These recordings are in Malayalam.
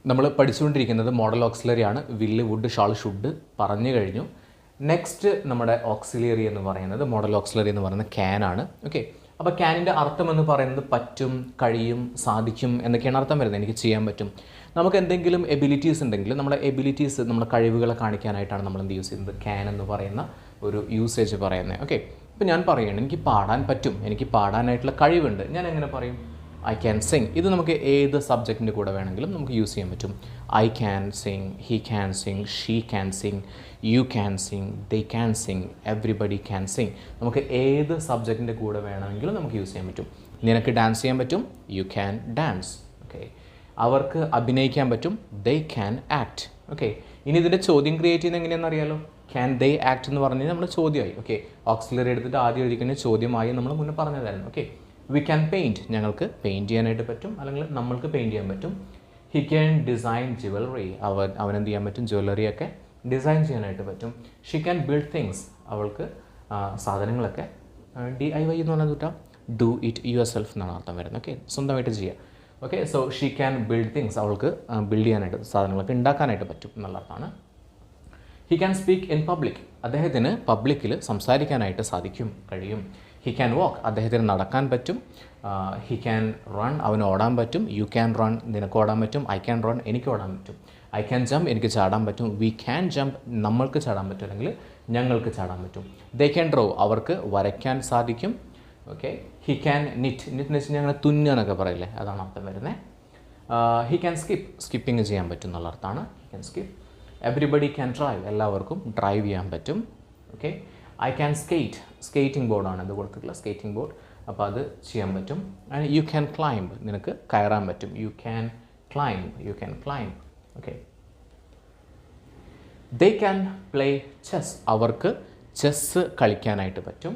നമ്മൾ പഠിച്ചുകൊണ്ടിരിക്കുന്നത് മോഡൽ ഓക്സിലറി ആണ്. വില്ല്, വുഡ്, ഷാൾ, ഷുഡ് പറഞ്ഞു കഴിഞ്ഞു. നെക്സ്റ്റ് നമ്മുടെ ഓക്സിലറി എന്ന് പറയുന്നത്, മോഡൽ ഓക്സിലറി എന്ന് പറയുന്നത് ക്യാൻ ആണ്. ഓക്കെ, അപ്പോൾ ക്യാനിൻ്റെ അർത്ഥം എന്ന് പറയുന്നത് പറ്റും, കഴിയും, സാധിക്കും എന്നൊക്കെയാണ് അർത്ഥം വരുന്നത്. എനിക്ക് ചെയ്യാൻ പറ്റും. നമുക്ക് എന്തെങ്കിലും എബിലിറ്റീസ് ഉണ്ടെങ്കിൽ നമ്മുടെ എബിലിറ്റീസ്, നമ്മുടെ കഴിവുകളെ കാണിക്കാനായിട്ടാണ് നമ്മൾ എന്ത് യൂസ് ചെയ്യുന്നത്, ക്യാൻ എന്ന് പറയുന്ന ഒരു യൂസേജ് പറയുന്നത്. ഓക്കെ, ഇപ്പോൾ ഞാൻ പറയുകയാണ് എനിക്ക് പാടാൻ പറ്റും, എനിക്ക് പാടാനായിട്ടുള്ള കഴിവുണ്ട്, ഞാൻ എങ്ങനെ പറയും? I can Singh. ഇത് നമുക്ക് ഏത് സബ്ജക്റ്റിൻ്റെ കൂടെ വേണമെങ്കിലും നമുക്ക് യൂസ് ചെയ്യാൻ പറ്റും. I can Singh, he can Singh, she can Singh, you can Singh, they can Singh, everybody can Singh. നമുക്ക് ഏത് സബ്ജക്റ്റിൻ്റെ കൂടെ വേണമെങ്കിലും നമുക്ക് യൂസ് ചെയ്യാൻ പറ്റും. നിനക്ക് ഡാൻസ് ചെയ്യാൻ പറ്റും, യു ക്യാൻ ഡാൻസ്. ഓക്കെ, അവർക്ക് അഭിനയിക്കാൻ പറ്റും, ദേ ക്യാൻ ആക്ട്. ഓക്കെ, ഇനി ഇതിൻ്റെ ചോദ്യം ക്രിയേറ്റ് ചെയ്യുന്നത് എങ്ങനെയാണെന്ന് അറിയാലോ. ക്യാൻ ദേ ആക്ട് എന്ന് പറഞ്ഞു കഴിഞ്ഞാൽ നമ്മൾ ചോദ്യമായി. ഓക്കെ, ഓക്സിലറി എടുത്തിട്ട് ആദ്യം എഴുതിക്കുന്ന ചോദ്യമായി നമ്മൾ മുന്നേ പറഞ്ഞതായിരുന്നു. ഓക്കെ, വി ക്യാൻ പെയിൻറ്റ്, ഞങ്ങൾക്ക് പെയിൻറ്റ് ചെയ്യാനായിട്ട് പറ്റും, അല്ലെങ്കിൽ നമ്മൾക്ക് പെയിൻറ്റ് ചെയ്യാൻ പറ്റും. ഹി ക്യാൻ ഡിസൈൻ ജുവലറി, അവനെന്ത് ചെയ്യാൻ പറ്റും, ജ്വല്ലറിയൊക്കെ ഡിസൈൻ ചെയ്യാനായിട്ട് പറ്റും. ഷി ക്യാൻ ബിൽഡ് തിങ്സ്, അവൾക്ക് സാധനങ്ങളൊക്കെ DIY എന്ന് പറഞ്ഞാൽ കൂട്ടാം, ഡു ഇറ്റ് യുവർ സെൽഫ് എന്നാണ് അർത്ഥം വരുന്നത്. ഓക്കെ, സ്വന്തമായിട്ട് ചെയ്യുക. Okay, so she can build things, അവൾക്ക് ബിൽഡ് ചെയ്യാനായിട്ട്, സാധനങ്ങളൊക്കെ ഉണ്ടാക്കാനായിട്ട് പറ്റും എന്നുള്ള അർത്ഥമാണ്. He can speak in public, അദ്ദേഹത്തിന് പബ്ലിക്കിൽ സംസാരിക്കാനായിട്ട് സാധിക്കും, കഴിയും. ഹി ക്യാൻ വാക്ക്, അദ്ദേഹത്തിന് നടക്കാൻ പറ്റും. ഹി ക്യാൻ റൺ, അവന് ഓടാൻ പറ്റും. യു ക്യാൻ റൺ, നിനക്ക് ഓടാൻ പറ്റും. ഐ ക്യാൻ റൺ, എനിക്ക് ഓടാൻ പറ്റും. ഐ ക്യാൻ ജമ്പ്, എനിക്ക് ചാടാൻ പറ്റും. വി ക്യാൻ ജമ്പ്, നമ്മൾക്ക് ചാടാൻ പറ്റും, അല്ലെങ്കിൽ ഞങ്ങൾക്ക് ചാടാൻ പറ്റും. ദേ ക്യാൻ ഡ്രോ, അവർക്ക് വരയ്ക്കാൻ സാധിക്കും. Okay, he can knit, knit എന്ന് വെച്ച് കഴിഞ്ഞാൽ ഞങ്ങൾ തുന്നുക എന്നൊക്കെ പറയില്ലേ, അതാണ് അർത്ഥം വരുന്നത്. ഹി ക്യാൻ സ്കിപ്പ്, സ്കിപ്പിങ് ചെയ്യാൻ പറ്റും എന്നുള്ള അർത്ഥമാണ്. He can skip. Everybody can drive, എല്ലാവർക്കും ഡ്രൈവ് ചെയ്യാൻ പറ്റും. Okay, I can skate, skating ബോർഡാണ് ഇത് കൊടുത്തിട്ടുള്ള സ്കേറ്റിംഗ് ബോർഡ്, അപ്പോൾ അത് ചെയ്യാൻ പറ്റും. ആൻഡ് യു ക്യാൻ ക്ലൈംബ്, നിനക്ക് കയറാൻ പറ്റും. You can climb, you can climb. Okay, they can play chess, അവർക്ക് ചെസ്സ് കളിക്കാനായിട്ട് പറ്റും.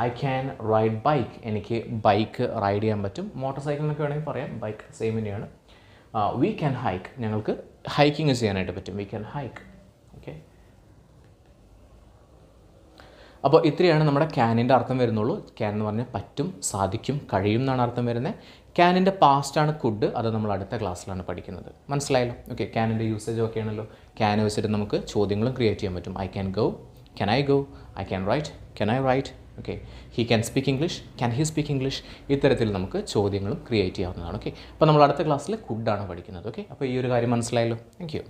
ഐ ക്യാൻ റൈഡ് ബൈക്ക്, എനിക്ക് ബൈക്ക് റൈഡ് ചെയ്യാൻ പറ്റും. മോട്ടോർ സൈക്കിളിനൊക്കെ വേണമെങ്കിൽ പറയാം, ബൈക്ക് സെയിം തന്നെയാണ്. വി ക്യാൻ ഹൈക്ക്, ഞങ്ങൾക്ക് ഹൈക്കിങ് ചെയ്യാനായിട്ട് പറ്റും. We can hike. ഓക്കെ, അപ്പോൾ ഇത്രയാണ് നമ്മുടെ ക്യാനിൻ്റെ അർത്ഥം വരുന്നുള്ളൂ. ക്യാൻ എന്ന് പറഞ്ഞാൽ പറ്റും, സാധിക്കും, കഴിയും എന്നാണ് അർത്ഥം വരുന്നത്. ക്യാനിൻ്റെ പാസ്റ്റാണ് കുഡ്, അത് നമ്മൾ അടുത്ത ക്ലാസ്സിലാണ് പഠിക്കുന്നത്. മനസ്സിലായല്ലോ? ഓക്കെ, ക്യാനിൻ്റെ യൂസേജ് ഒക്കെ ആണല്ലോ. ക്യാൻ വെച്ചിട്ട് നമുക്ക് ചോദ്യങ്ങളും ക്രിയേറ്റ് ചെയ്യാൻ പറ്റും. I can go, can I go, I can write, can I write. Okay, he can speak English, can he speak English. ഇത്തരത്തിൽ നമുക്ക് ചോദ്യങ്ങളും ക്രിയേറ്റ് ചെയ്യാവുന്നതാണ്. ഓക്കെ, അപ്പോൾ നമ്മൾ അടുത്ത ക്ലാസ്സിൽ കുഡാണ് പഠിക്കുന്നത്. ഓക്കെ, അപ്പോൾ ഈ ഒരു കാര്യം മനസ്സിലായല്ലോ. Thank you.